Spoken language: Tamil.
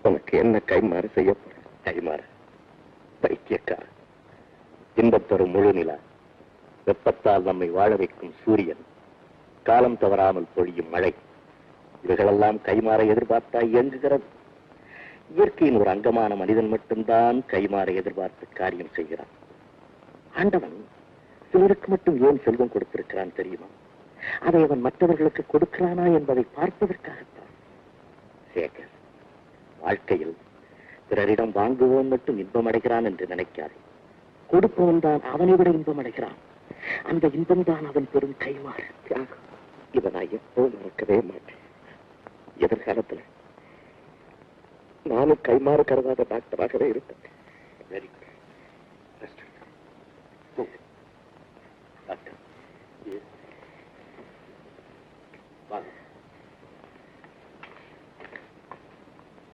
உனக்கு என்ன கைமாறு செய்ய போற? கைமாறு பைத்தியக்கார. இன்பத்தரும் முழு நிலா, வெப்பத்தால் நம்மை வாழ வைக்கும் சூரியன், காலம் தவறாமல் பொழியும் மழை, இவைகளெல்லாம் கைமாற எதிர்பார்த்தா இயங்குகிறது. இயற்கையின் ஒரு அங்கமான மனிதன் மட்டும்தான் கைமாற எதிர்பார்த்து காரியம் செய்கிறான். ஆண்டவன் சிலருக்கு மட்டும் ஏன் செல்வம் கொடுத்திருக்கிறான் தெரியுமா? அதை அவன் மற்றவர்களுக்கு கொடுக்கிறானா என்பதை பார்ப்பதற்காகத்தான். சேகர், வாழ்க்கையில் பிறரிடம் வாங்குவோன் மட்டும் இன்பம் அடைகிறான் என்று நினைக்காதே. கொடுப்பவன் தான் அவனை விட இன்பம் அடைகிறான். அந்த இன்பம் தான் அவன் பெரும் கைமாறு தியாகம். இதை நான் எப்போ மறக்கவே மாட்டேன். எதிர்காலத்தில் நானும் கைமாறு கருதாத டாக்டராகவே இருப்பேன். Very good.